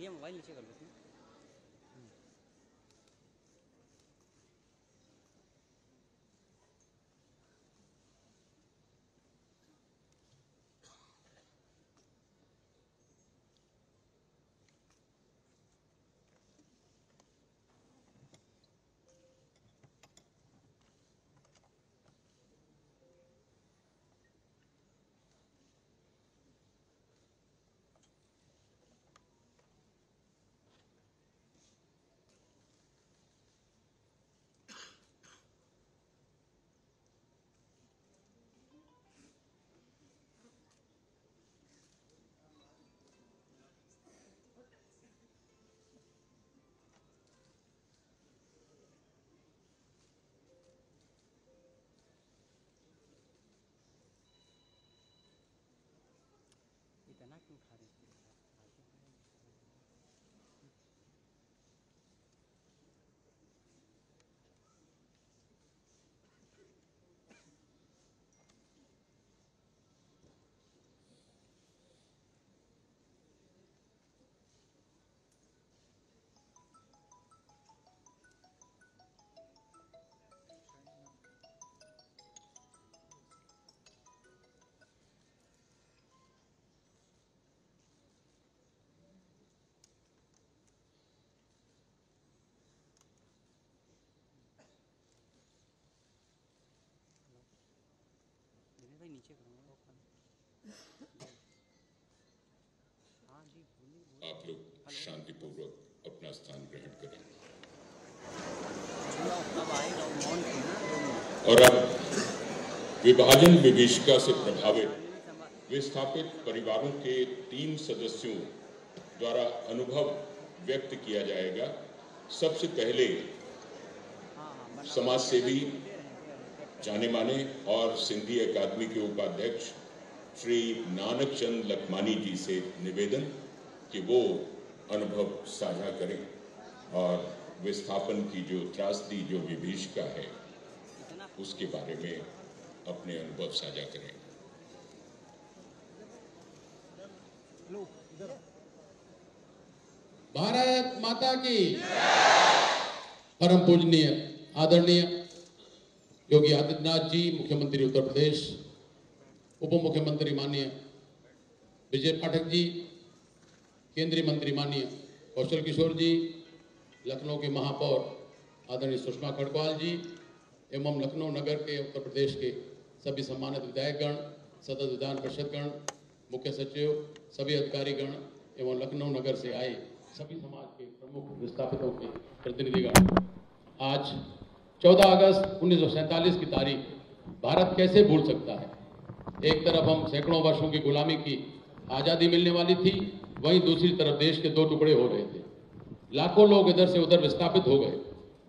भैया मोबाइल नीचे कर लो इसमें। इतना क्यों खा रहे थे? भाई नीचे करूँगा। हाँ जी बोलिए। आप लोग शांतिपूर्वक अपना स्थान ग्रहण करें। अब आएगा और अब विभाजन विभीषिका से प्रभावित विस्थापित परिवारों के 3 सदस्यों द्वारा अनुभव व्यक्त किया जाएगा। सबसे पहले समाज सेवी, जाने माने और सिंधी अकादमी के उपाध्यक्ष श्री नानक चंद लखमानी जी से निवेदन कि वो अनुभव साझा करें और विस्थापन की जो त्रासदी, जो विभीषिका है, उसके बारे में अपने अनुभव साझा करें। भारत माता की परम पूजनीय आदरणीय योगी आदित्यनाथ जी, मुख्यमंत्री उत्तर प्रदेश, उप मुख्यमंत्री माननीय विजय पाठक जी, केंद्रीय मंत्री माननीय कौशल किशोर जी, लखनऊ के महापौर आदरणीय सुषमा खड़गवाल जी एवं लखनऊ नगर के उत्तर प्रदेश के सभी सम्मानित विधायकगण, सदस्य विधान परिषदगण, मुख्य सचिव, सभी अधिकारीगण एवं लखनऊ नगर से आए सभी समाज के प्रमुख विस्थापितों के प्रतिनिधिगण, आज 14 अगस्त 1947 की तारीख भारत कैसे भूल सकता है। एक तरफ हम सैकड़ों वर्षों की गुलामी की आज़ादी मिलने वाली थी, वहीं दूसरी तरफ देश के 2 टुकड़े हो रहे थे। लाखों लोग इधर से उधर विस्थापित हो गए,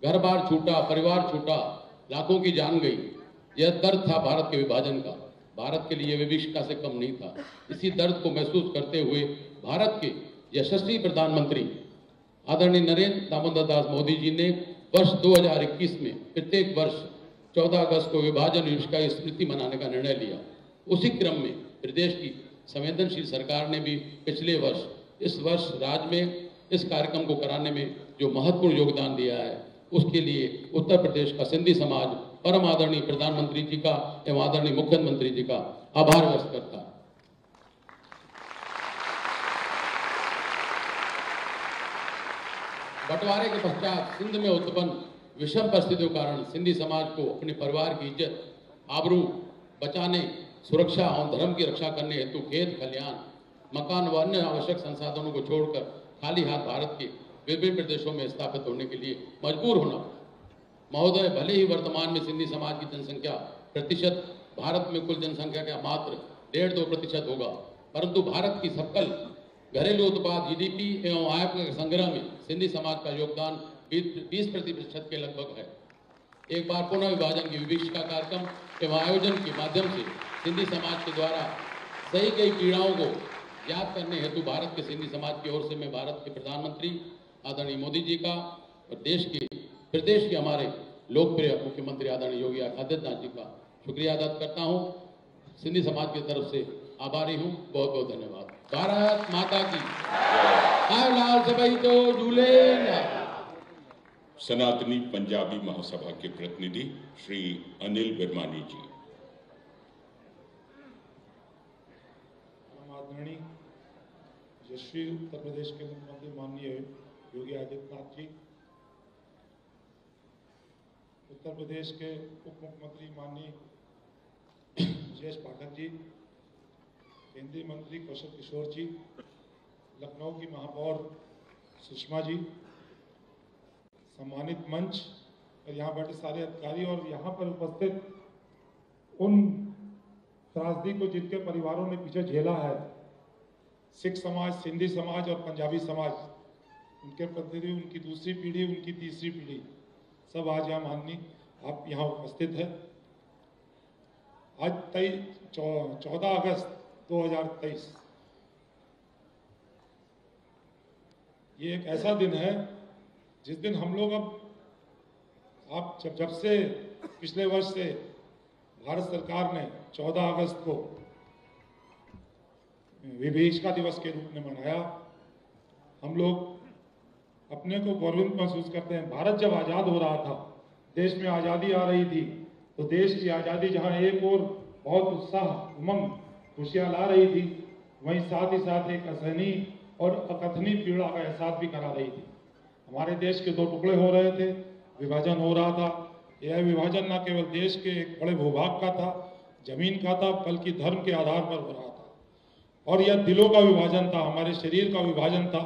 घर बार छूटा, परिवार छूटा, लाखों की जान गई। यह दर्द था भारत के विभाजन का। भारत के लिए विभीषिका से कम नहीं था। इसी दर्द को महसूस करते हुए भारत के यशस्वी प्रधानमंत्री आदरणीय नरेंद्र दामोदर दास मोदी जी ने वर्ष 2021 में प्रत्येक वर्ष 14 अगस्त को विभाजन विभीषिका की स्मृति मनाने का निर्णय लिया। उसी क्रम में प्रदेश की संवेदनशील सरकार ने भी पिछले वर्ष, इस वर्ष राज्य में इस कार्यक्रम को कराने में जो महत्वपूर्ण योगदान दिया है, उसके लिए उत्तर प्रदेश का सिंधी समाज परम आदरणीय प्रधानमंत्री जी का एवं आदरणीय मुख्यमंत्री जी का आभार व्यक्त करता है। बंटवारे के पश्चात सिंध में उत्पन्न विषम परिस्थितियों के कारण सिंधी समाज को अपने परिवार की इज्जत, आबरू बचाने, सुरक्षा और धर्म की रक्षा करने हेतु खेत खलियान, मकान व अन्य आवश्यक संसाधनों को छोड़कर खाली हाथ भारत के विभिन्न प्रदेशों में स्थापित होने के लिए मजबूर होना। महोदय, भले ही वर्तमान में सिंधी समाज की जनसंख्या प्रतिशत भारत में कुल जनसंख्या का मात्र 1.5-2% होगा, परंतु भारत की सकल घरेलू उत्पाद जीडीपी एवं आय के संग्रह में सिंधी समाज का योगदान 20% के लगभग है। एक बार पुनः विभाजन की विभीषिका कार्यक्रम एवं आयोजन के माध्यम से सिंधी समाज के द्वारा सही गई पीड़ाओं को याद करने हेतु भारत के सिंधी समाज की ओर से मैं भारत के प्रधानमंत्री आदरणीय मोदी जी का और प्रदेश के हमारे लोकप्रिय मुख्यमंत्री आदरणीय योगी आदित्यनाथ जी का शुक्रिया अदा करता हूँ। सिंधी समाज की तरफ से आभारी हूँ। बहुत बहुत धन्यवाद। भारत माता की आयो लाल सभई तो झूलेलाल। सनातनी पंजाबी महासभा के प्रतिनिधि श्री अनिल बिरमानी जी। आदरणीय यशस्वी उत्तर प्रदेश के मुख्यमंत्री माननीय योगी आदित्यनाथ जी, उत्तर प्रदेश के उप मुख्यमंत्री माननीय ब्रजेश पाठक जी, केंद्रीय मंत्री कौशल किशोर जी, लखनऊ की महापौर सुषमा जी, सम्मानित मंच और यहाँ बैठे सारे अधिकारी और यहाँ पर उपस्थित उन त्रासदी को जिनके परिवारों ने पीछे झेला है, सिख समाज, सिंधी समाज और पंजाबी समाज, उनके प्रतिनिधि, उनकी दूसरी पीढ़ी, उनकी तीसरी पीढ़ी, सब आज यहाँ माननीय आप यहाँ उपस्थित है। आज 14 अगस्त 2023 ये एक ऐसा दिन है जिस दिन हम लोग अब जब से पिछले वर्ष से भारत सरकार ने 14 अगस्त को विभीषिका दिवस के रूप में मनाया, हम लोग अपने को गौरवान्वित महसूस करते हैं। भारत जब आज़ाद हो रहा था, देश में आज़ादी आ रही थी, तो देश की आज़ादी जहां एक और बहुत उत्साह, उमंग, खुशियां ला रही थी, वहीं साथ ही साथ एक असहनीय और अकथनीय पीड़ा का एहसास भी करा रही थी। हमारे देश के दो टुकड़े हो रहे थे, विभाजन हो रहा था। यह विभाजन न केवल देश के एक बड़े भूभाग का था, जमीन का था, बल्कि धर्म के आधार पर हो रहा था। और यह दिलों का विभाजन था, हमारे शरीर का विभाजन था,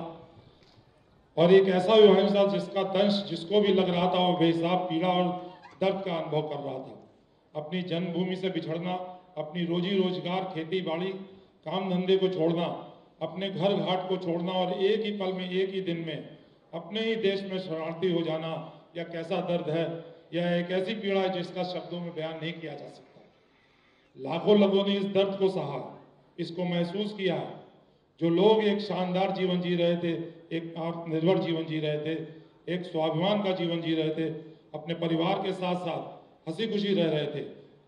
और एक ऐसा विभाजन था जिसका दंश जिसको भी लग रहा था वो बेहिसाब पीड़ा और दर्द का अनुभव कर रहा था। अपनी जन्मभूमि से बिछड़ना, अपनी रोजी रोजगार, खेती बाड़ी, काम धंधे को छोड़ना, अपने घर घाट को छोड़ना और एक ही पल में, एक ही दिन में अपने ही देश में शरणार्थी हो जाना, यह कैसा दर्द है। यह एक ऐसी पीड़ा है जिसका शब्दों में बयान नहीं किया जा सकता। लाखों लोगों ने इस दर्द को सहा, इसको महसूस किया। जो लोग एक शानदार जीवन जी रहे थे, एक आत्मनिर्भर जीवन जी रहे थे, एक स्वाभिमान का जीवन जी रहे थे, अपने परिवार के साथ साथ हंसी खुशी रह रहे थे,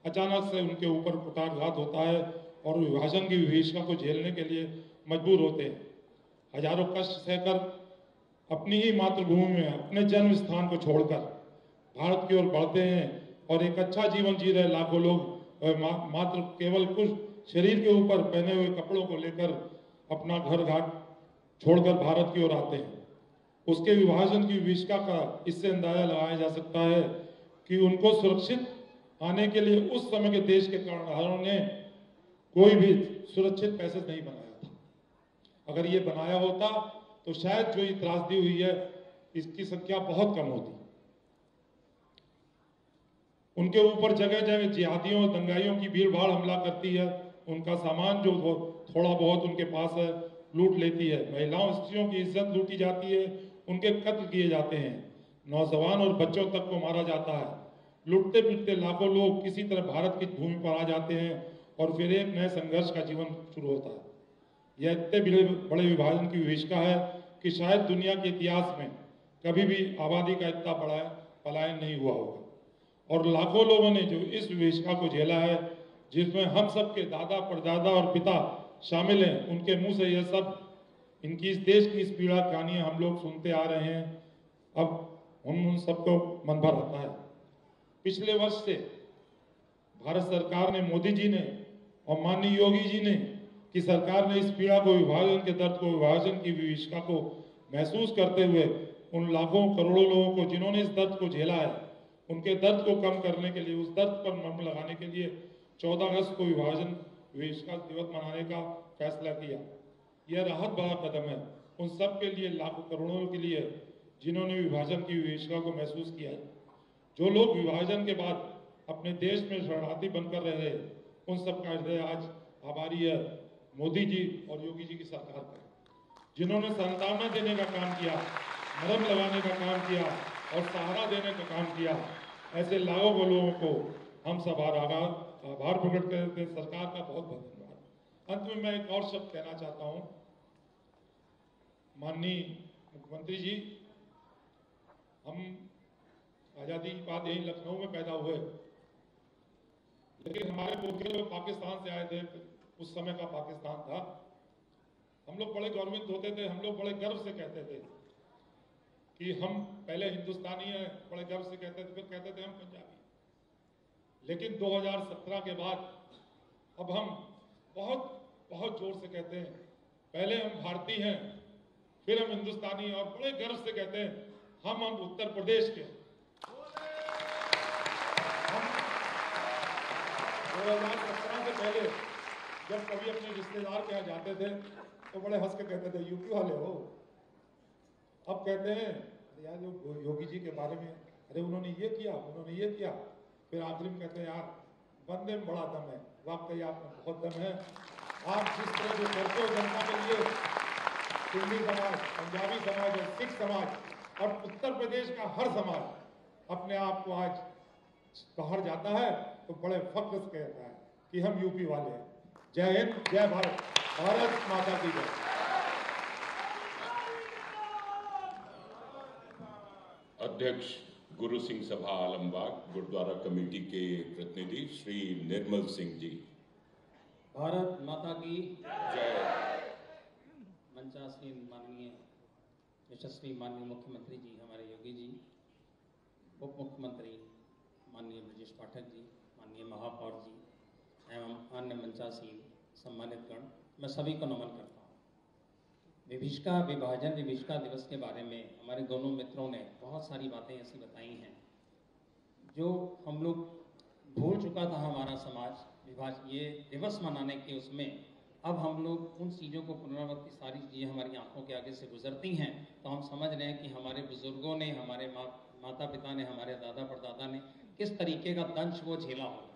अचानक से उनके ऊपर कुठारघात होता है और विभाजन की विभीषिका को झेलने के लिए मजबूर होते हैं। हजारों कष्ट सहकर अपनी ही मातृभूमि में, अपने जन्म स्थान को छोड़कर भारत की ओर बढ़ते हैं और एक अच्छा जीवन जी रहे लाखों लोग मात्र केवल कुछ शरीर के ऊपर पहने हुए कपड़ों को लेकर अपना घर घाट छोड़कर भारत की ओर आते हैं। उसके विभाजन की विभीषिका का इससे अंदाजा लगाया जा सकता है कि उनको सुरक्षित आने के लिए उस समय के देश के कर्णधारों ने कोई भी सुरक्षित पैसेज नहीं बनाया था। अगर ये बनाया होता तो शायद जो ये त्रासदी हुई है इसकी संख्या बहुत कम होती। उनके ऊपर जगह जगह जिहादियों और दंगाइयों की भीड़ भाड़ हमला करती है, उनका सामान जो थोड़ा बहुत उनके पास है लूट लेती है, महिलाओं स्त्रियों की इज्जत लूटी जाती है, उनके कत्ल किए जाते हैं, नौजवान और बच्चों तक को मारा जाता है। लुटते पिटते लाखों लोग किसी तरह भारत की भूमि पर आ जाते हैं और फिर एक नए संघर्ष का जीवन शुरू होता है। यह इतने बड़े विभाजन की विभीषिका है कि शायद दुनिया के इतिहास में कभी भी आबादी का इतना बड़ा पलायन नहीं हुआ होगा। और लाखों लोगों ने जो इस विभीषिका को झेला है, जिसमें हम सब के दादा, परदादा और पिता शामिल हैं, उनके मुंह से यह सब, इनकी इस देश की इस पीड़ा कहानियां हम लोग सुनते आ रहे हैं। अब उन सबको मन भर आता है। पिछले वर्ष से भारत सरकार ने, मोदी जी ने और माननीय योगी जी ने कि सरकार ने इस पीड़ा को, विभाजन के दर्द को, विभाजन की विभीषिका को महसूस करते हुए उन लाखों करोड़ों लोगों को जिन्होंने इस दर्द को झेला है, उनके दर्द को कम करने के लिए, उस दर्द पर मरहम लगाने के लिए 14 अगस्त को विभाजन विभीषिका दिवस मनाने का फैसला किया। यह राहत बड़ा कदम है उन सब के लिए, लाखों करोड़ों के लिए जिन्होंने विभाजन की विभीषिका को महसूस किया है। जो लोग विभाजन के बाद अपने देश में शरणार्थी बनकर रहे, उन सब का हृदय आज आभारी है मोदी जी और योगी जी की सरकार का, जिन्होंने सांत्वना देने का काम किया, मरहम लगाने का काम किया और सहारा देने का काम किया। ऐसे लाखों लोगों को हम सब आभार प्रकट करते हैं। सरकार का बहुत बहुत धन्यवाद। अंत में मैं एक और शब्द कहना चाहता हूं। माननीय मुख्यमंत्री जी, हम आजादी के बाद यही लखनऊ में पैदा हुए, लेकिन हमारे पूर्वज लोग पाकिस्तान से आए थे, उस समय का पाकिस्तान था, हम लोग बड़े गौरवित होते थे, हम लोग बड़े गर्व से कहते थे कि हम पहले हिंदुस्तानी हैं, बड़े गर्व से कहते थे, फिर कहते थे हम पंजाबी। लेकिन 2017 के बाद अब हम बहुत बहुत जोर से कहते हैं, पहले हम भारतीय हैं, फिर हम हिंदुस्तानी, और बड़े गर्व से कहते हैं हम उत्तर प्रदेश के। हम 2017 से पहले जब कभी अपने रिश्तेदार के यहाँ जाते थे तो बड़े हंस के कहते थे यूपी वाले हो। अब कहते हैं यार जो योगी जी के बारे में, अरे उन्होंने ये किया, उन्होंने ये किया। फिर आखिरी में कहते हैं यार बंदे में बड़ा दम है। वाकई आप में बहुत दम है। आप जिस तरह से करते हो जनता के लिए, सिंधी समाज, पंजाबी समाज और सिख समाज और उत्तर प्रदेश का हर समाज अपने आप को आज बाहर जाता है तो बड़े फख्र से कहता है कि हम यूपी वाले हैं। जय हिंद, जय भारत, भारत माता की जय। अध्यक्ष गुरु सिंह सभा आलमबाग गुरुद्वारा कमेटी के प्रतिनिधि श्री निर्मल सिंह जी। भारत माता की जय। मंचासीन माननीय यशस्वी माननीय मुख्यमंत्री जी हमारे योगी जी, उप मुख्यमंत्री माननीय ब्रजेश पाठक जी, माननीय महापौर जी एवं अन्य मंचासीन सम्मानित गण, मैं सभी को नमन करता हूँ। विभीषिका दिवस के बारे में हमारे दोनों मित्रों ने बहुत सारी बातें ऐसी बताई हैं जो हम लोग भूल चुका था हमारा समाज। ये दिवस मनाने के उसमें अब हम लोग उन चीज़ों को पुनरावृत्ति, सारी चीज़ें हमारी आंखों के आगे से गुजरती हैं तो हम समझ रहे हैं कि हमारे बुजुर्गों ने, हमारे माता पिता ने, हमारे दादा परदादा ने किस तरीके का दंश वो झेला होगा।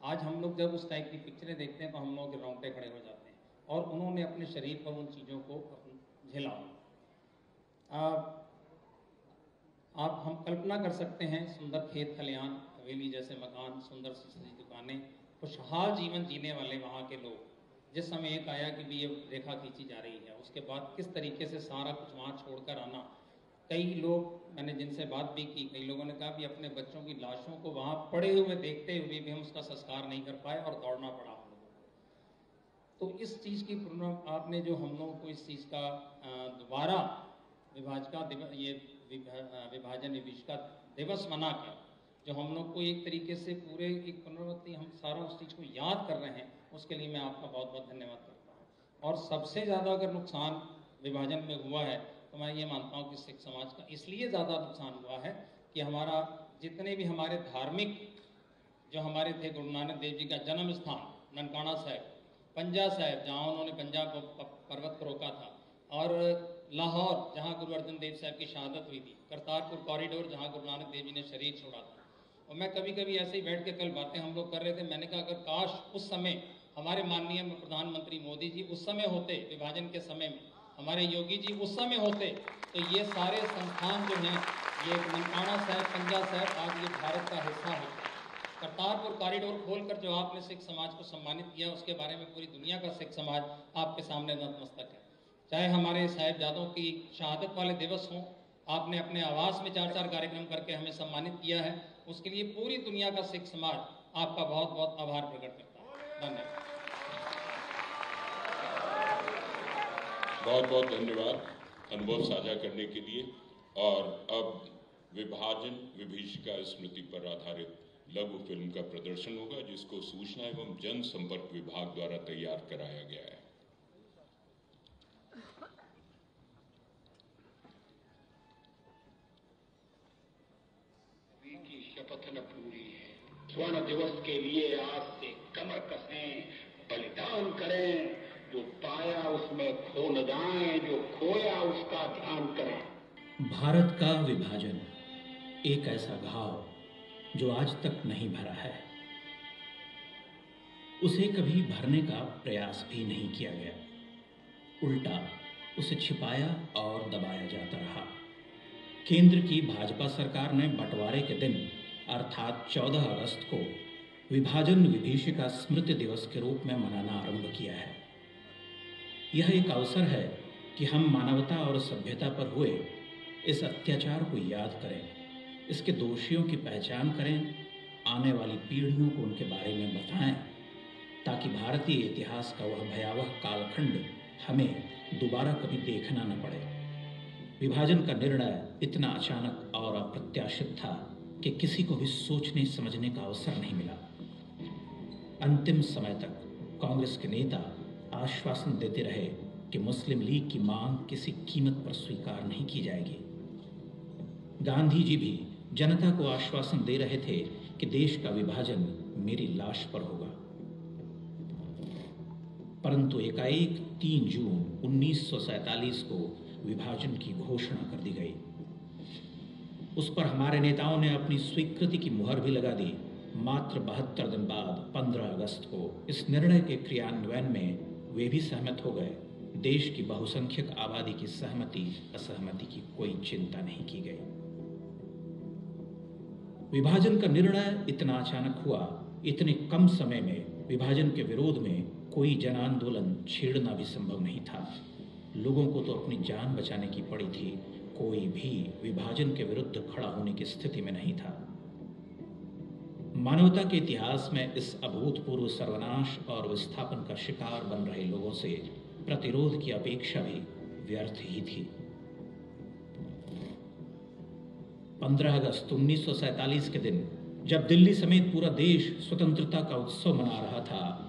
आज हम लोग जब उस टाइप की पिक्चरें देखते हैं तो हम लोग के रोंगटे खड़े हो जाते हैं, और उन्होंने अपने शरीर पर उन चीज़ों को झेला होगा। आप हम कल्पना कर सकते हैं, सुंदर खेत खलिहान, हवेली जैसे मकान, सुंदर सी सजी दुकानें, खुशहाल जीवन जीने वाले वहाँ के लोग, जिस समय एक आया कि भी ये रेखा खींची जा रही है, उसके बाद किस तरीके से सारा कुछ वहाँ छोड़कर आना। कई लोग, मैंने जिनसे बात भी की, कई लोगों ने कहा भी अपने बच्चों की लाशों को वहाँ पड़े हुए देखते हुए भी हम उसका संस्कार नहीं कर पाए और दौड़ना पड़ा हम लोगों को। तो इस चीज़ की आपने जो हम लोगों को इस चीज़ का दोबारा विभीषिका दिवस मना कर जो हम लोग को एक तरीके से पूरे एक पुनरावृत्ति हम सारा उस चीज़ को याद कर रहे हैं, उसके लिए मैं आपका बहुत बहुत धन्यवाद करता हूँ। और सबसे ज़्यादा अगर नुकसान विभाजन में हुआ है तो मैं ये मानता हूँ कि सिख समाज का इसलिए ज़्यादा नुकसान हुआ है कि हमारा जितने भी हमारे धार्मिक जो हमारे थे, गुरु नानक देव जी का जन्म स्थान ननकाना साहिब, पंजा साहिब जहाँ उन्होंने पंजाब पर्वत को रोका था, और लाहौर जहाँ गुरु अर्जन देव साहब की शहादत हुई थी, करतारपुर कॉरिडोर जहाँ गुरु नानक देव जी ने शरीर छोड़ा था। और मैं कभी कभी ऐसे ही बैठ के कल बातें हम लोग कर रहे थे, मैंने कहा अगर काश उस समय हमारे माननीय प्रधानमंत्री मोदी जी उस समय होते, विभाजन के समय में हमारे योगी जी उस समय होते, तो ये सारे संस्थान जो हैं, ये ननकाना साहिब, पंजा साहिब आज ये भारत का हिस्सा होता। करतारपुर कॉरिडोर खोलकर जो आपने सिख समाज को सम्मानित किया, उसके बारे में पूरी दुनिया का सिख समाज आपके सामने नतमस्तक है। चाहे हमारे साहिबजादों की शहादत वाले दिवस हों, आपने अपने आवास में 4-4 कार्यक्रम करके हमें सम्मानित किया है, उसके लिए पूरी दुनिया का सिख समाज आपका बहुत बहुत आभार प्रकट करता है। धन्यवाद। बहुत बहुत धन्यवाद अनुभव साझा करने के लिए। और अब विभीषिका स्मृति पर आधारित लघु फिल्म का प्रदर्शन होगा, जिसको सूचना एवं जनसंपर्क विभाग द्वारा तैयार कराया गया है। की शपथ न पूरी है, स्वर्ण दिवस के लिए आज से कमर कसें, बलिदान करें, जो पाया उसमें खो न जाएं, जो खोया उसका ध्यान करें। भारत का विभाजन एक ऐसा घाव जो आज तक नहीं भरा है, उसे कभी भरने का प्रयास भी नहीं किया गया, उल्टा उसे छिपाया और दबाया जाता रहा। केंद्र की भाजपा सरकार ने बंटवारे के दिन अर्थात 14 अगस्त को विभाजन विभीषिका स्मृति दिवस के रूप में मनाना आरंभ किया है। यह एक अवसर है कि हम मानवता और सभ्यता पर हुए इस अत्याचार को याद करें, इसके दोषियों की पहचान करें, आने वाली पीढ़ियों को उनके बारे में बताएं, ताकि भारतीय इतिहास का वह भयावह कालखंड हमें दोबारा कभी देखना न पड़े। विभाजन का निर्णय इतना अचानक और अप्रत्याशित था कि किसी को भी सोचने समझने का अवसर नहीं मिला। अंतिम समय तक कांग्रेस के नेता आश्वासन देते रहे कि मुस्लिम लीग की मांग किसी कीमत पर स्वीकार नहीं की जाएगी। गांधी जी भी जनता को आश्वासन दे रहे थे कि देश का विभाजन मेरी लाश पर होगा। परंतु एकाएक 3 जून 1947 को विभाजन की घोषणा कर दी गई। उस पर हमारे नेताओं ने अपनी स्वीकृति की मुहर भी लगा दी। मात्र 72 दिन बाद 15 अगस्त को इस निर्णय के क्रियान्वयन में वे भी सहमत हो गए। देश की बहुसंख्यक आबादी की सहमति असहमति की कोई चिंता नहीं की गई। विभाजन का निर्णय इतना अचानक हुआ, इतने कम समय में विभाजन के विरोध में कोई जन आंदोलन छेड़ना भी संभव नहीं था। लोगों को तो अपनी जान बचाने की पड़ी थी, कोई भी विभाजन के विरुद्ध खड़ा होने की स्थिति में नहीं था। मानवता के इतिहास में इस अभूतपूर्व सर्वनाश और विस्थापन का शिकार बन रहे लोगों से प्रतिरोध की अपेक्षा भी व्यर्थ ही थी। 15 अगस्त 1947 के दिन जब दिल्ली समेत पूरा देश स्वतंत्रता का उत्सव मना रहा था,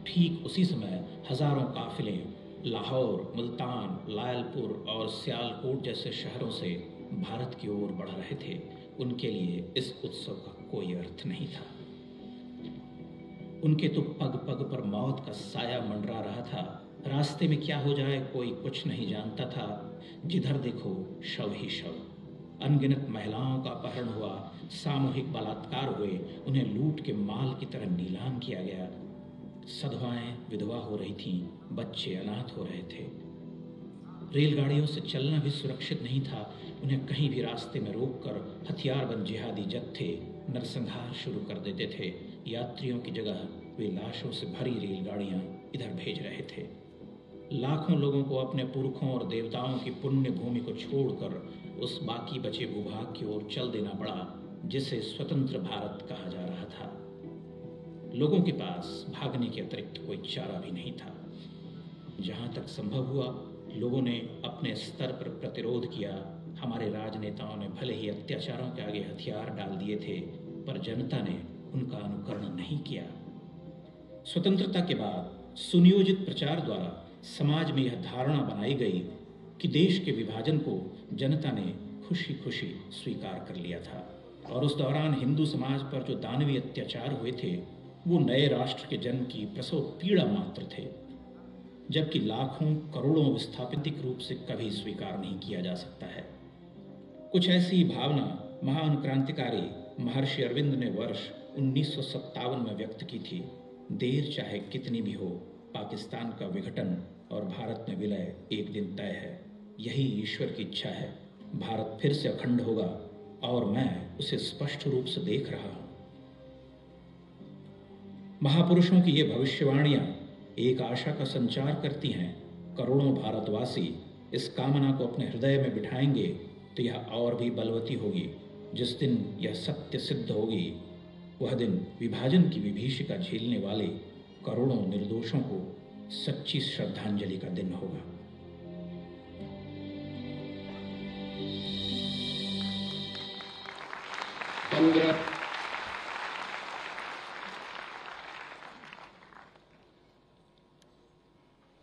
ठीक उसी समय हजारों काफिले लाहौर, मुल्तान, लायलपुर और सियालकोट जैसे शहरों से भारत की ओर बढ़ रहे थे। उनके लिए इस उत्सव का कोई अर्थ नहीं था। उनके तो पग पग पर मौत का साया मंडरा रहा था। रास्ते में क्या हो जाए कोई कुछ नहीं जानता था। जिधर देखो शव ही शव। अनगिनत महिलाओं का अपहरण हुआ, सामूहिक बलात्कार हुए, उन्हें लूट के माल की तरह नीलाम किया गया। सधवाएं विधवा हो रही थीं, बच्चे अनाथ हो रहे थे। रेलगाड़ियों से चलना भी सुरक्षित नहीं था। उन्हें कहीं भी रास्ते में रोककर हथियारबंद जिहादी जत्थे नरसंहार शुरू कर देते थे। यात्रियों की जगह वे लाशों से भरी रेलगाड़ियां इधर भेज रहे थे। लाखों लोगों को अपने पुरखों और देवताओं की पुण्य भूमि को छोड़कर उस बाकी बचे भूभाग की ओर चल देना पड़ा जिसे स्वतंत्र भारत कहा जा रहा था। लोगों के पास भागने के अतिरिक्त कोई चारा भी नहीं था। जहां तक संभव हुआ लोगों ने अपने स्तर पर प्रतिरोध किया। हमारे राजनेताओं ने भले ही अत्याचारों के आगे हथियार डाल दिए थे, पर जनता ने उनका अनुकरण नहीं किया। स्वतंत्रता के बाद सुनियोजित प्रचार द्वारा समाज में यह धारणा बनाई गई कि देश के विभाजन को जनता ने खुशी खुशी स्वीकार कर लिया था और उस दौरान हिंदू समाज पर जो दानवीय अत्याचार हुए थे वो नए राष्ट्र के जन्म की प्रसव पीड़ा मात्र थे, जबकि लाखों करोड़ों विस्थापित रूप से कभी स्वीकार नहीं किया जा सकता है। कुछ ऐसी भावना महान क्रांतिकारी महर्षि अरविंद ने वर्ष 1957 में व्यक्त की थी। देर चाहे कितनी भी हो, पाकिस्तान का विघटन और भारत में विलय एक दिन तय है। यही ईश्वर की इच्छा है। भारत फिर से अखंड होगा और मैं उसे स्पष्ट रूप से देख रहा हूं। महापुरुषों की ये भविष्यवाणियां एक आशा का संचार करती हैं। करोड़ों भारतवासी इस कामना को अपने हृदय में बिठाएंगे तो यह और भी बलवती होगी। जिस दिन यह सत्य सिद्ध होगी वह दिन विभाजन की विभीषिका झेलने वाले करोड़ों निर्दोषों को सच्ची श्रद्धांजलि का दिन होगा।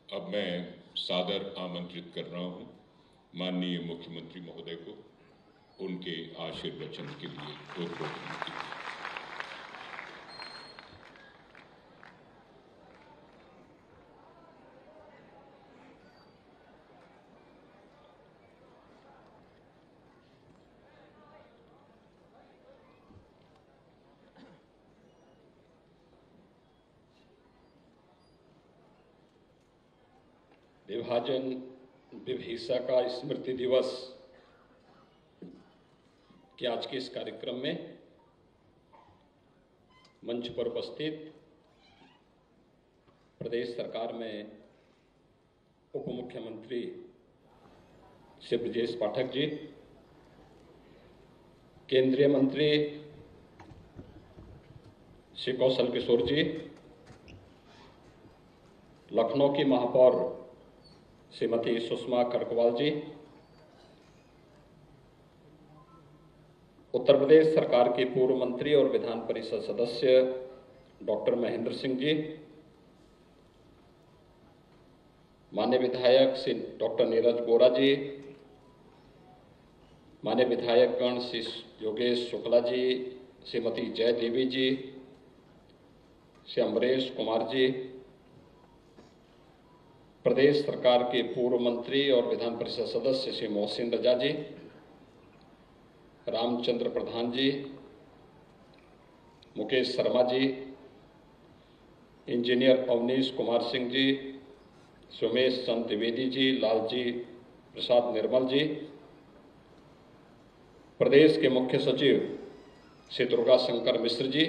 अब मैं सादर आमंत्रित कर रहा हूं माननीय मुख्यमंत्री महोदय को उनके आशीर्वचन के लिए उद्बोधन के लिए। विभाजन विभीषिका स्मृति दिवस के आज के इस कार्यक्रम में मंच पर उपस्थित प्रदेश सरकार में उप मुख्यमंत्री श्री ब्रजेश पाठक जी, केंद्रीय मंत्री श्री कौशल किशोर जी, लखनऊ की महापौर श्रीमती सुषमा करकवाल जी, उत्तर प्रदेश सरकार के पूर्व मंत्री और विधान परिषद सदस्य डॉक्टर महेंद्र सिंह जी, माननीय विधायक श्री डॉक्टर नीरज गोरा जी, माननीय विधायकगण श्री योगेश शुक्ला जी, श्रीमती जय देवी जी, श्री अमरेश कुमार जी, प्रदेश सरकार के पूर्व मंत्री और विधान परिषद सदस्य श्री मोहसिन रजा जी, रामचंद्र प्रधान जी, मुकेश शर्मा जी, इंजीनियर अवनीश कुमार सिंह जी, सुमेश चंद द्विवेदी जी, लालजी प्रसाद निर्मल जी, प्रदेश के मुख्य सचिव श्री दुर्गा शंकर मिश्र जी,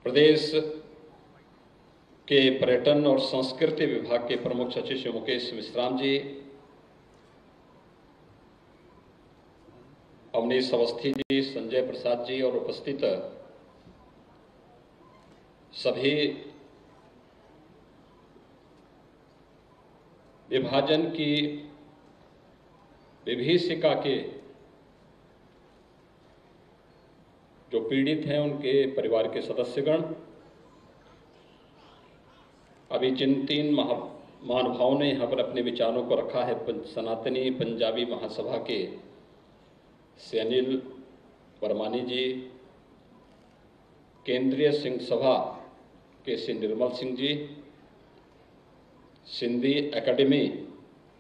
प्रदेश के पर्यटन और संस्कृति विभाग के प्रमुख सचिव श्री मुकेश मिश्राम जी, अवनीश अवस्थी जी, संजय प्रसाद जी और उपस्थित सभी विभाजन की विभीषिका के जो पीड़ित हैं उनके परिवार के सदस्यगण, अभी जिन 3 महानुभावों ने यहाँ पर अपने विचारों को रखा है, सनातनी पंजाबी महासभा के श्री अनिल वर्मानी जी, केंद्रीय सिंह सभा के श्री निर्मल सिंह जी, सिंधी एकेडमी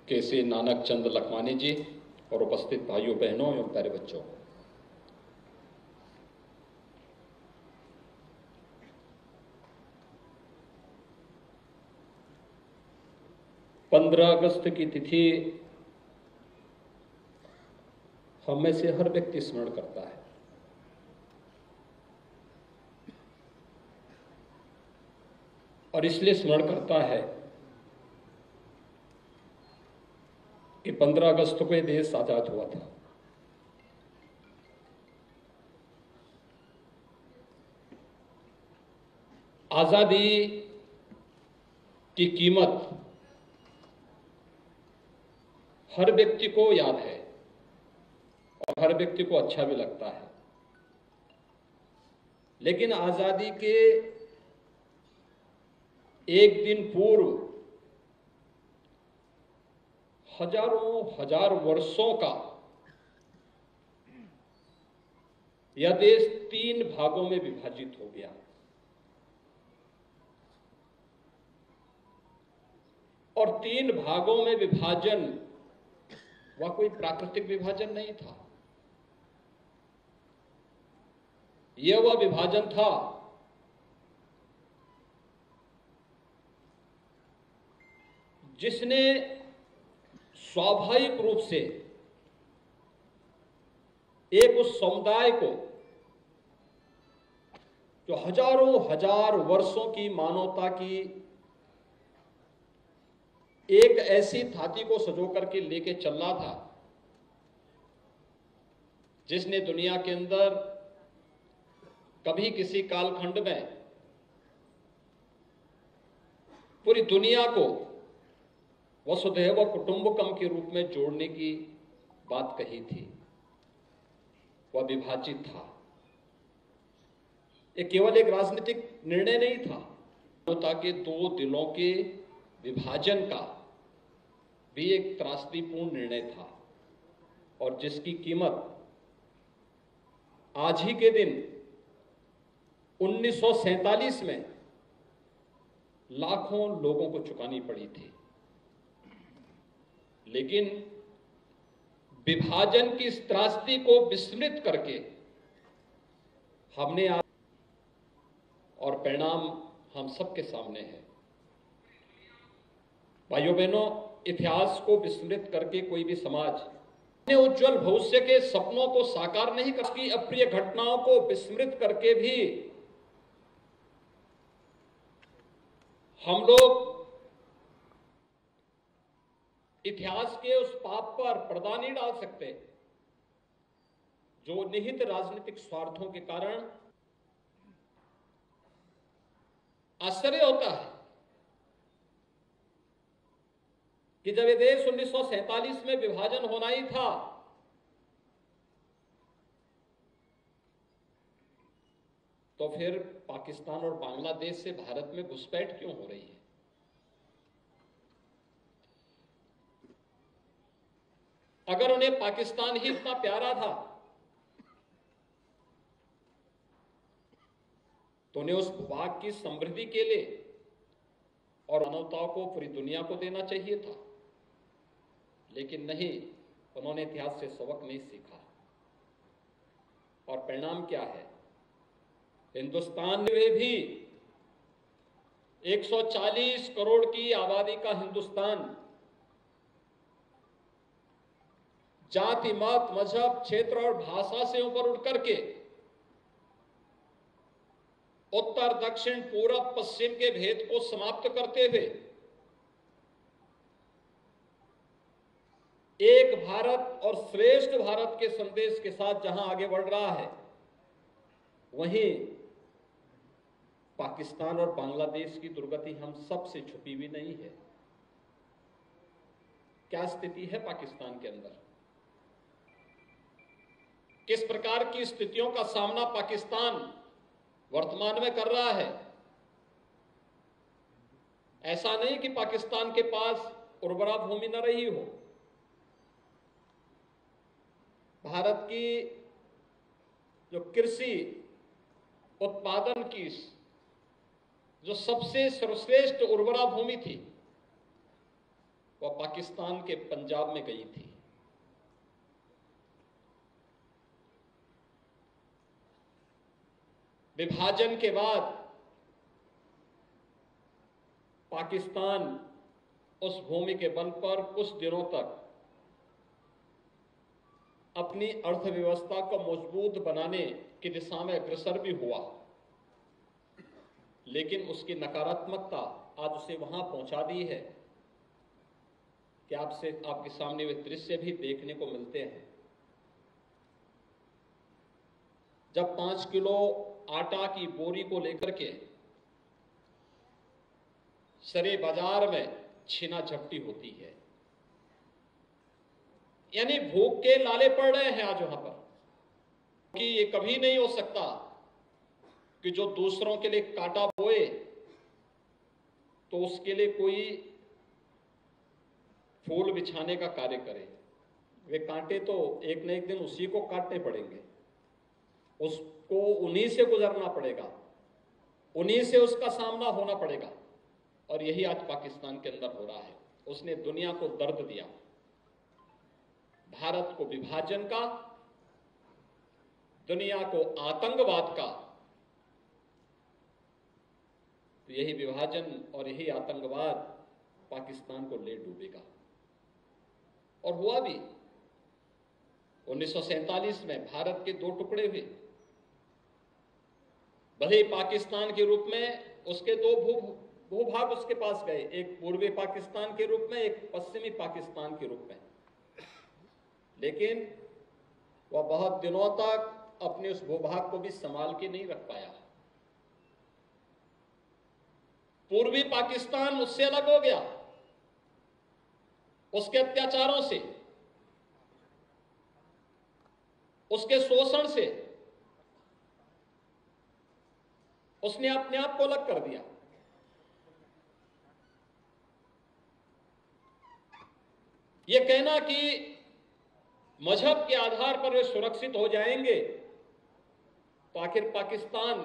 के श्री नानक चंद लखमानी जी और उपस्थित भाइयों बहनों एवं प्यारे बच्चों, 15 अगस्त की तिथि हम में से हर व्यक्ति स्मरण करता है। और इसलिए स्मरण करता है कि 15 अगस्त को यह देश आजाद हुआ था। आजादी की कीमत हर व्यक्ति को याद है और हर व्यक्ति को अच्छा भी लगता है, लेकिन आजादी के एक दिन पूर्व हजारों हजार वर्षों का यह देश 3 भागों में विभाजित हो गया। और 3 भागों में विभाजन वह कोई प्राकृतिक विभाजन नहीं था, यह वह विभाजन था जिसने स्वाभाविक रूप से एक उस समुदाय को जो हजारों हजार वर्षों की मानवता की एक ऐसी थाती को सजो करके लेके चल रहा था जिसने दुनिया के अंदर कभी किसी कालखंड में पूरी दुनिया को वसुधैव कुटुंबकम के रूप में जोड़ने की बात कही थी, वह विभाजित था। यह केवल एक राजनीतिक निर्णय नहीं था, मानवता के 2 दिलों के विभाजन का भी एक त्रासदीपूर्ण निर्णय था और जिसकी कीमत आज ही के दिन 1947 में लाखों लोगों को चुकानी पड़ी थी। लेकिन विभाजन की इस त्रासदी को विस्मृत करके हमने आज, और परिणाम हम सबके सामने है। भाइयों बहनों, इतिहास को विस्मृत करके कोई भी समाज अपने उज्जवल भविष्य के सपनों को साकार नहीं कर सकती। अप्रिय घटनाओं को विस्मृत करके भी हम लोग इतिहास के उस पाप पर पर्दा नहीं डाल सकते जो निहित राजनीतिक स्वार्थों के कारण। आश्चर्य होता है कि जब ये देश 1947 में विभाजन होना ही था, तो फिर पाकिस्तान और बांग्लादेश से भारत में घुसपैठ क्यों हो रही है? अगर उन्हें पाकिस्तान ही इतना प्यारा था तो उन्हें उस भूभाग की समृद्धि के लिए और मानवता को पूरी दुनिया को देना चाहिए था, लेकिन नहीं, उन्होंने इतिहास से सबक नहीं सीखा। और परिणाम क्या है? हिंदुस्तान में भी 140 करोड़ की आबादी का हिंदुस्तान जाति, मत, मजहब, क्षेत्र और भाषा से ऊपर उठ करके उत्तर, दक्षिण, पूरब, पश्चिम के भेद को समाप्त करते हुए एक भारत और श्रेष्ठ भारत के संदेश के साथ जहां आगे बढ़ रहा है, वहीं पाकिस्तान और बांग्लादेश की दुर्गति हम सब से छुपी भी नहीं है। क्या स्थिति है पाकिस्तान के अंदर? किस प्रकार की स्थितियों का सामना पाकिस्तान वर्तमान में कर रहा है? ऐसा नहीं कि पाकिस्तान के पास उर्वरा भूमि न रही हो। भारत की जो कृषि उत्पादन की जो सबसे सर्वश्रेष्ठ उर्वरा भूमि थी, वह पाकिस्तान के पंजाब में गई थी। विभाजन के बाद पाकिस्तान उस भूमि के बल पर कुछ दिनों तक अपनी अर्थव्यवस्था को मजबूत बनाने की दिशा में अग्रसर भी हुआ, लेकिन उसकी नकारात्मकता आज उसे वहां पहुंचा दी है कि आपके सामने वे दृश्य भी देखने को मिलते हैं। जब 5 किलो आटा की बोरी को लेकर के सरे बाजार में छीना झपटी होती है, यानी भूख के लाले पड़ रहे हैं आज वहां पर, कि ये कभी नहीं हो सकता कि जो दूसरों के लिए कांटा बोए तो उसके लिए कोई फूल बिछाने का कार्य करे। वे कांटे तो एक न एक दिन उसी को काटने पड़ेंगे, उसको उन्हीं से गुजरना पड़ेगा, उन्हीं से उसका सामना होना पड़ेगा। और यही आज पाकिस्तान के अंदर हो रहा है। उसने दुनिया को दर्द दिया, भारत को विभाजन का, दुनिया को आतंकवाद का। तो यही विभाजन और यही आतंकवाद पाकिस्तान को ले डूबेगा। और हुआ भी। 1947 में भारत के 2 टुकड़े हुए, भले ही पाकिस्तान के रूप में उसके 2 भूभाग उसके पास गए, एक पूर्वी पाकिस्तान के रूप में, एक पश्चिमी पाकिस्तान के रूप में, लेकिन वह बहुत दिनों तक अपने उस भूभाग को भी संभाल के नहीं रख पाया। पूर्वी पाकिस्तान उससे अलग हो गया, उसके अत्याचारों से, उसके शोषण से उसने अपने आप को अलग कर दिया। यह कहना कि मजहब के आधार पर वे सुरक्षित हो जाएंगे, तो आखिर पाकिस्तान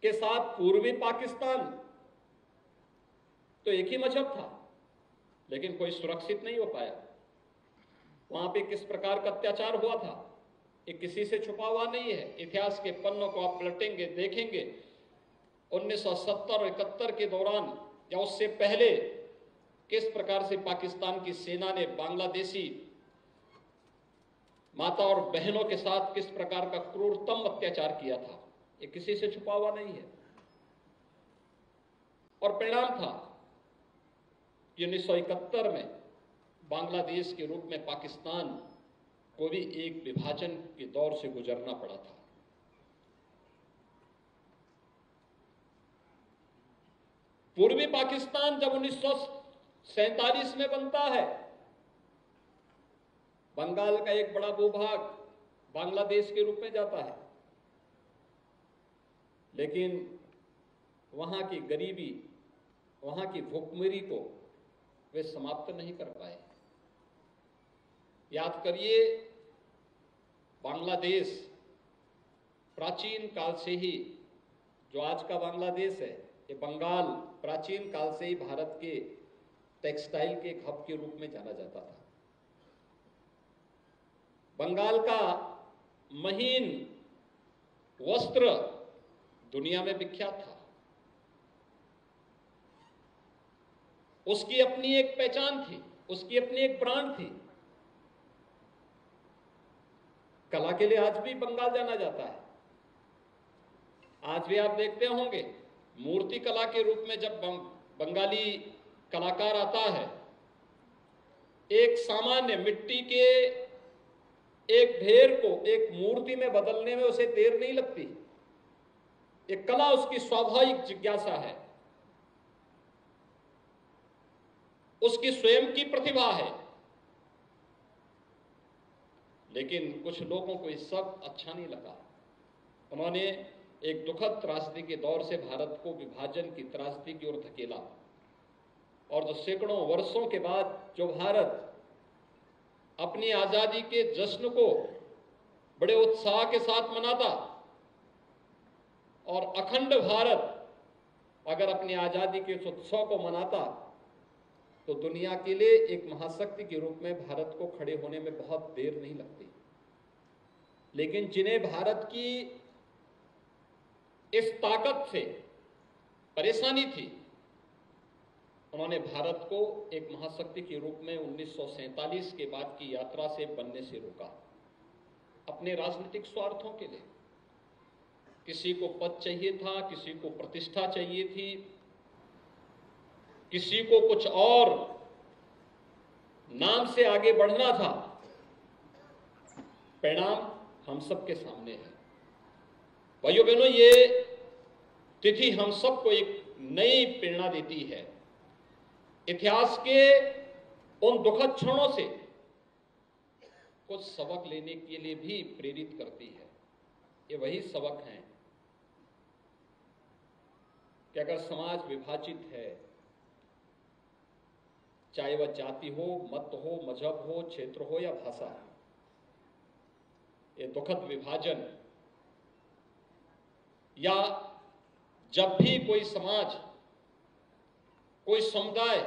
के साथ पूर्वी पाकिस्तान तो एक ही मजहब था, लेकिन कोई सुरक्षित नहीं हो पाया। वहां पे किस प्रकार का अत्याचार हुआ था, ये किसी से छुपा हुआ नहीं है। इतिहास के पन्नों को आप पलटेंगे, देखेंगे 1970 और 71 के दौरान या उससे पहले किस प्रकार से पाकिस्तान की सेना ने बांग्लादेशी माता और बहनों के साथ किस प्रकार का क्रूरतम अत्याचार किया था, ये किसी से छुपा हुआ नहीं है। और परिणाम था कि 1971 में बांग्लादेश के रूप में पाकिस्तान को भी एक विभाजन के दौर से गुजरना पड़ा था। पूर्वी पाकिस्तान जब 47 में बनता है। बंगाल का एक बड़ा भूभाग बांग्लादेश के रूप में जाता है, लेकिन वहां की गरीबी, वहां की भूखमरी को वे समाप्त नहीं कर पाए। याद करिए, बांग्लादेश प्राचीन काल से ही, जो आज का बांग्लादेश है, ये बंगाल प्राचीन काल से ही भारत के टेक्सटाइल के एक हब के रूप में जाना जाता था। बंगाल का महीन वस्त्र दुनिया में विख्यात था। उसकी अपनी एक पहचान थी, उसकी अपनी एक ब्रांड थी। कला के लिए आज भी बंगाल जाना जाता है। आज भी आप देखते होंगे, मूर्ति कला के रूप में जब बंगाली कलाकार आता है, एक सामान्य मिट्टी के एक ढेर को एक मूर्ति में बदलने में उसे देर नहीं लगती। एक कला उसकी स्वाभाविक जिज्ञासा है, उसकी स्वयं की प्रतिभा है। लेकिन कुछ लोगों को ये सब अच्छा नहीं लगा। उन्होंने एक दुखद त्रासदी के दौर से भारत को विभाजन की त्रासदी की ओर धकेला, और जो सैकड़ों वर्षों के बाद जो भारत अपनी आजादी के जश्न को बड़े उत्साह के साथ मनाता, और अखंड भारत अगर अपनी आजादी के इस उत्सव को मनाता, तो दुनिया के लिए एक महाशक्ति के रूप में भारत को खड़े होने में बहुत देर नहीं लगती। लेकिन जिन्हें भारत की इस ताकत से परेशानी थी, उन्होंने भारत को एक महाशक्ति के रूप में 1947 के बाद की यात्रा से बनने से रोका, अपने राजनीतिक स्वार्थों के लिए। किसी को पद चाहिए था, किसी को प्रतिष्ठा चाहिए थी, किसी को कुछ और नाम से आगे बढ़ना था। परिणाम हम सबके सामने है। भाइयों बहनों, ये तिथि हम सबको एक नई प्रेरणा देती है। इतिहास के उन दुखद क्षणों से कुछ सबक लेने के लिए भी प्रेरित करती है। ये वही सबक हैं कि अगर समाज विभाजित है, चाहे वह जाति हो, मत हो, मजहब हो, क्षेत्र हो या भाषा, ये दुखद विभाजन, या जब भी कोई समाज, कोई समुदाय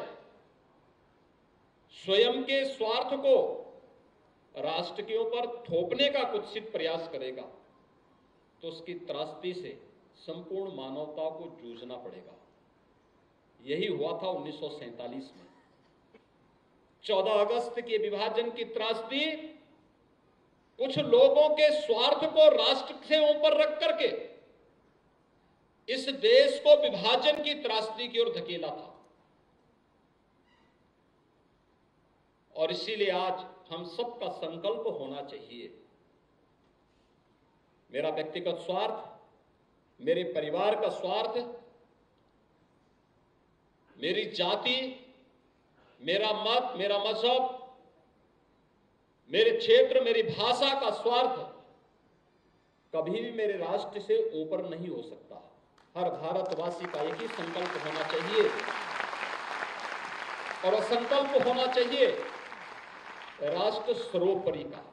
स्वयं के स्वार्थ को राष्ट्र के ऊपर थोपने का कुत्सित प्रयास करेगा, तो उसकी त्रासदी से संपूर्ण मानवता को जूझना पड़ेगा। यही हुआ था 1947 में। 14 अगस्त के विभाजन की त्रासदी कुछ लोगों के स्वार्थ को राष्ट्र से ऊपर रख करके इस देश को विभाजन की त्रासदी की ओर धकेला था। और इसीलिए आज हम सबका संकल्प होना चाहिए, मेरा व्यक्तिगत स्वार्थ, मेरे परिवार का स्वार्थ, मेरी जाति, मेरा मत, मेरा मजहब, मेरे क्षेत्र, मेरी भाषा का स्वार्थ कभी भी मेरे राष्ट्र से ऊपर नहीं हो सकता। हर भारतवासी का एक ही संकल्प होना चाहिए, और वह संकल्प होना चाहिए राष्ट्र सर्वोपरि का,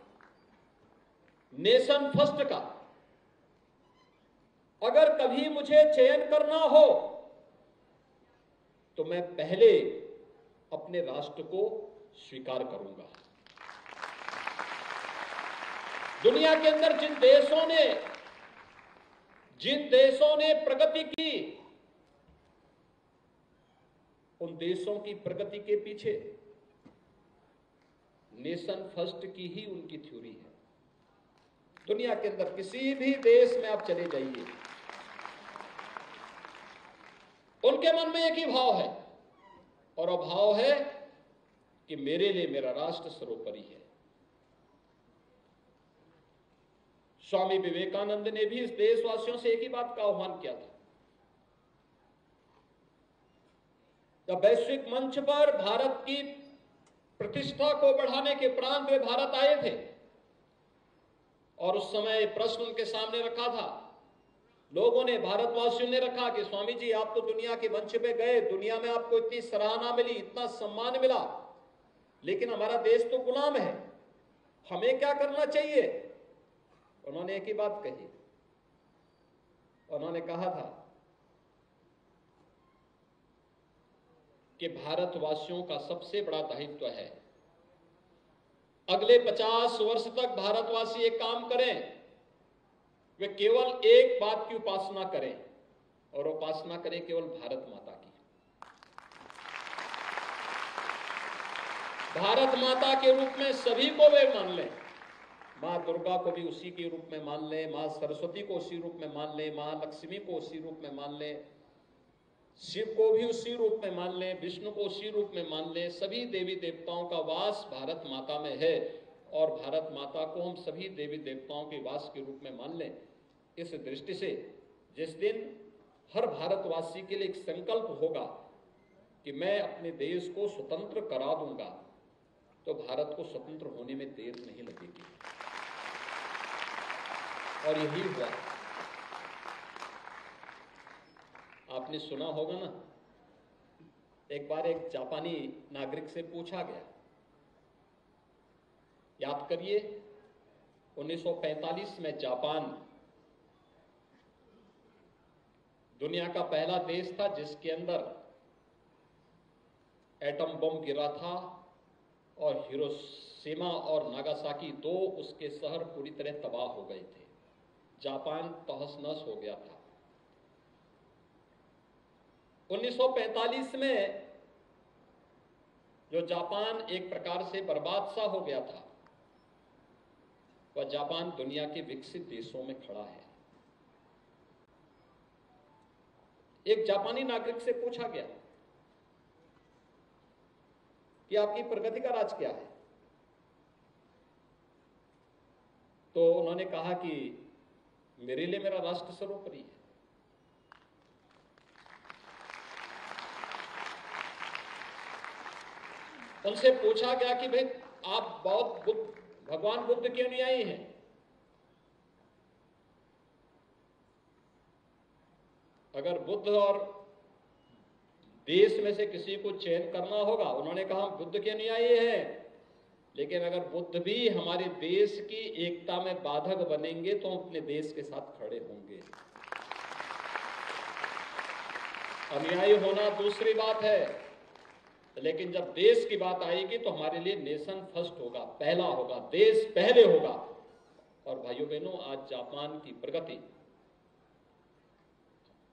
नेशन फर्स्ट का। अगर कभी मुझे चयन करना हो तो मैं पहले अपने राष्ट्र को स्वीकार करूंगा। दुनिया के अंदर जिन देशों ने प्रगति की, उन देशों की प्रगति के पीछे नेशन फर्स्ट की ही उनकी थ्योरी है। दुनिया के अंदर किसी भी देश में आप चले जाइए, उनके मन में एक ही भाव है, और वह भाव है कि मेरे लिए मेरा राष्ट्र सर्वोपरि है। स्वामी विवेकानंद ने भी इस देशवासियों से एक ही बात का आह्वान किया था, जब वैश्विक मंच पर भारत की प्रतिष्ठा को बढ़ाने के उपरांत वे भारत आए थे और उस समय प्रश्न उनके सामने रखा था, लोगों ने, भारतवासियों ने रखा कि स्वामी जी आप तो दुनिया के मंच पे गए, दुनिया में आपको इतनी सराहना मिली, इतना सम्मान मिला, लेकिन हमारा देश तो गुलाम है, हमें क्या करना चाहिए? उन्होंने एक ही बात कही, उन्होंने कहा था कि भारतवासियों का सबसे बड़ा दायित्व है अगले 50 वर्ष तक भारतवासी एक काम करें, वे केवल एक बात की उपासना करें और उपासना करें केवल भारत माता की। भारत माता के रूप में सभी को वे मान लें, मां दुर्गा को भी उसी के रूप में मान लें, मां सरस्वती को उसी रूप में मान लें, मां लक्ष्मी को उसी रूप में मान लें, शिव को भी उसी रूप में मान लें, विष्णु को उसी रूप में मान लें। सभी देवी देवताओं का वास भारत माता में है और भारत माता को हम सभी देवी देवताओं के वास के रूप में मान लें। इस दृष्टि से जिस दिन हर भारतवासी के लिए एक संकल्प होगा कि मैं अपने देश को स्वतंत्र करा दूंगा, तो भारत को स्वतंत्र होने में देर नहीं लगेगी। और यही हुआ। आपने सुना होगा ना, एक बार एक जापानी नागरिक से पूछा गया, याद करिए 1945 में जापान दुनिया का पहला देश था जिसके अंदर एटम बम गिरा था और हिरोशिमा और नागासाकी दो उसके शहर पूरी तरह तबाह हो गए थे। जापान तहस-नहस हो गया था। 1945 में जो जापान एक प्रकार से बर्बाद सा हो गया था, वह जापान दुनिया के विकसित देशों में खड़ा है। एक जापानी नागरिक से पूछा गया कि आपकी प्रगति का राज क्या है? तो उन्होंने कहा कि मेरे लिए मेरा राष्ट्र सर्वोपरि है। उनसे पूछा गया कि भाई आप भगवान बुद्ध क्यों नहीं आए हैं? अगर बुद्ध और देश में से किसी को चयन करना होगा, उन्होंने कहा हम बुद्ध क्यों नहीं आए हैं, लेकिन अगर बुद्ध भी हमारे देश की एकता में बाधक बनेंगे तो हम अपने देश के साथ खड़े होंगे। अनुयायी होना दूसरी बात है, लेकिन जब देश की बात आएगी तो हमारे लिए नेशन फर्स्ट होगा, पहला होगा, देश पहले होगा। और भाइयों बहनों, आज जापान की प्रगति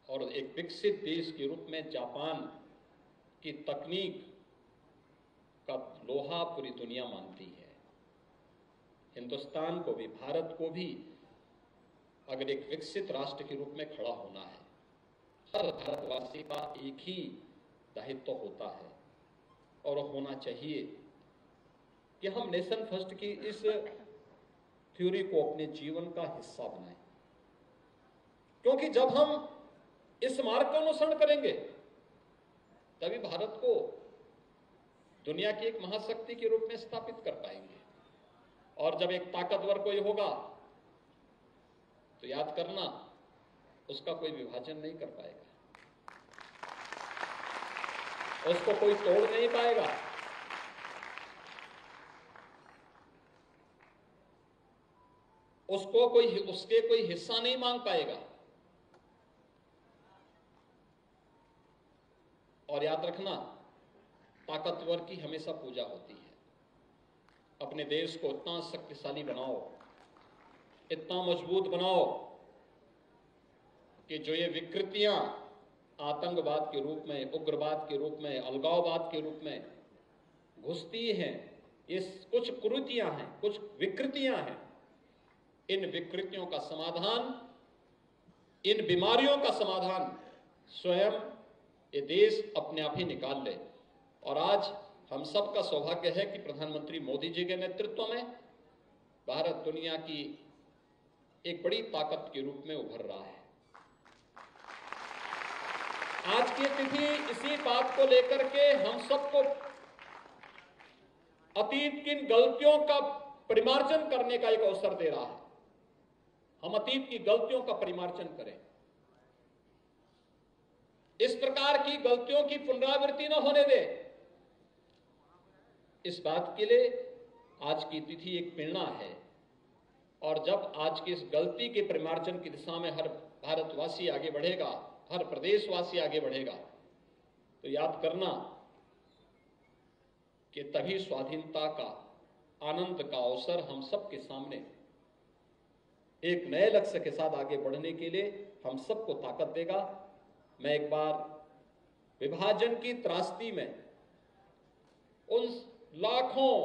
और एक विकसित देश के रूप में जापान की तकनीक का लोहा पूरी दुनिया मानती है। हिंदुस्तान को भी, भारत को भी अगर एक विकसित राष्ट्र के रूप में खड़ा होना है, हर भारतवासी का एक ही दायित्व होता है और होना चाहिए कि हम नेशन फर्स्ट की इस थ्योरी को अपने जीवन का हिस्सा बनाएं। क्योंकि जब हम इस मार्ग का अनुसरण करेंगे तभी भारत को दुनिया की एक महाशक्ति के रूप में स्थापित कर पाएंगे। और जब एक ताकतवर कोई होगा तो याद करना, उसका कोई विभाजन नहीं कर पाएगा, उसको कोई तोड़ नहीं पाएगा। उसके कोई हिस्सा नहीं मांग पाएगा। और याद रखना, ताकतवर की हमेशा पूजा होती है। अपने देश को इतना शक्तिशाली बनाओ, इतना मजबूत बनाओ कि जो ये विकृतियां आतंकवाद के रूप में, उग्रवाद के रूप में, अलगाववाद के रूप में घुसती हैं, ये कुछ कुरीतियां हैं, कुछ विकृतियां हैं। इन विकृतियों का समाधान, इन बीमारियों का समाधान स्वयं ये देश अपने आप ही निकाल ले। और आज हम सब का सौभाग्य है कि प्रधानमंत्री मोदी जी के नेतृत्व में भारत दुनिया की एक बड़ी ताकत के रूप में उभर रहा है। आज की तिथि इसी बात को लेकर के हम सबको अतीत की गलतियों का परिमार्जन करने का एक अवसर दे रहा है। हम अतीत की गलतियों का परिमार्जन करें, इस प्रकार की गलतियों की पुनरावृत्ति न होने दें। इस बात के लिए आज की तिथि एक प्रेरणा है, और जब आज की इस गलती के परिमार्जन की दिशा में हर भारतवासी आगे बढ़ेगा, हर प्रदेशवासी आगे बढ़ेगा, तो याद करना कि तभी स्वाधीनता का आनंद का अवसर हम सबके सामने एक नए लक्ष्य के साथ आगे बढ़ने के लिए हम सबको ताकत देगा। मैं एक बार विभाजन की त्रासदी में उन लाखों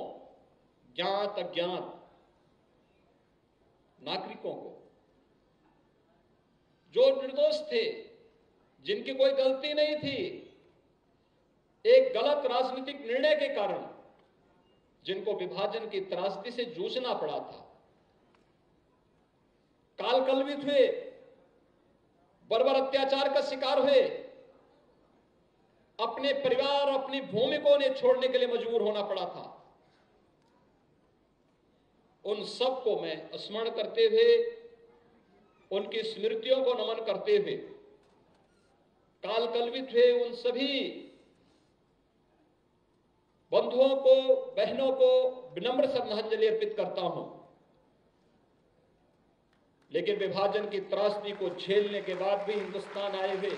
ज्ञात अज्ञात नागरिकों को जो निर्दोष थे, जिनकी कोई गलती नहीं थी, एक गलत राजनीतिक निर्णय के कारण जिनको विभाजन की त्रासदी से जूझना पड़ा था, काल कलवित हुए, बर्बर अत्याचार का शिकार हुए, अपने परिवार, अपनी भूमि को उन्हें छोड़ने के लिए मजबूर होना पड़ा था, उन सबको मैं स्मरण करते हुए, उनकी स्मृतियों को नमन करते हुए, काल कलवित हुए उन सभी बंधुओं को, बहनों को विनम्र श्रद्धांजलि अर्पित करता हूं। लेकिन विभाजन की त्रासदी को झेलने के बाद भी हिंदुस्तान आए हुए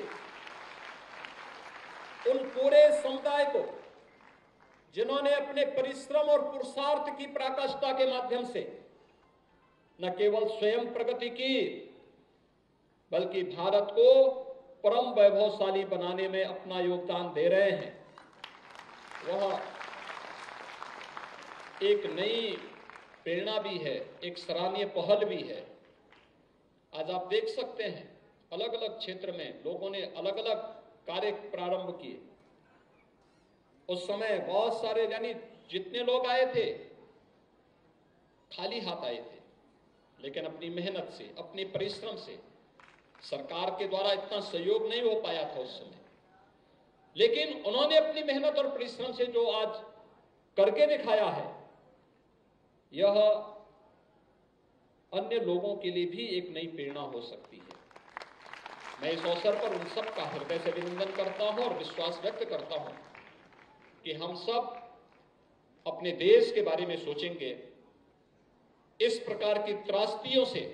उन पूरे समुदाय को, जिन्होंने अपने परिश्रम और पुरुषार्थ की पराकाष्ठा के माध्यम से न केवल स्वयं प्रगति की, बल्कि भारत को परम वैभवशाली बनाने में अपना योगदान दे रहे हैं, वह एक नई प्रेरणा भी है, एक सराहनीय पहल भी है। आज आप देख सकते हैं अलग अलग क्षेत्र में लोगों ने अलग अलग कार्य प्रारंभ किए। उस समय बहुत सारे, यानी जितने लोग आए थे खाली हाथ आए थे, लेकिन अपनी मेहनत से, अपने परिश्रम से, सरकार के द्वारा इतना सहयोग नहीं हो पाया था उस समय, लेकिन उन्होंने अपनी मेहनत और परिश्रम से जो आज करके दिखाया है, यह अन्य लोगों के लिए भी एक नई प्रेरणा हो सकती है। मैं इस अवसर पर उन सब का हृदय से अभिनंदन करता हूं और विश्वास व्यक्त करता हूं कि हम सब अपने देश के बारे में सोचेंगे। इस प्रकार की त्रासदियों से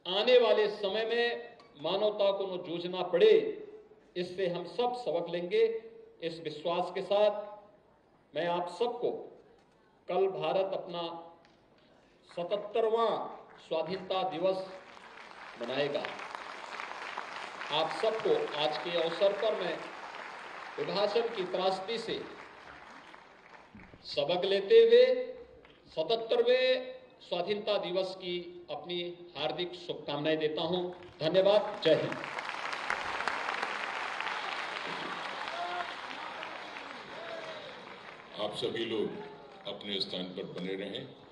आने वाले समय में मानवता को न जूझना पड़े, इससे हम सब सबक लेंगे। इस विश्वास के साथ मैं आप सबको, कल भारत अपना 77वां स्वाधीनता दिवस मनाएगा। आप सबको आज के अवसर पर मैं विभाजन की त्रासदी से सबक लेते हुए 77वें स्वाधीनता दिवस की अपनी हार्दिक शुभकामनाएं देता हूं। धन्यवाद। जय हिंद। आप सभी लोग अपने स्थान पर बने रहें।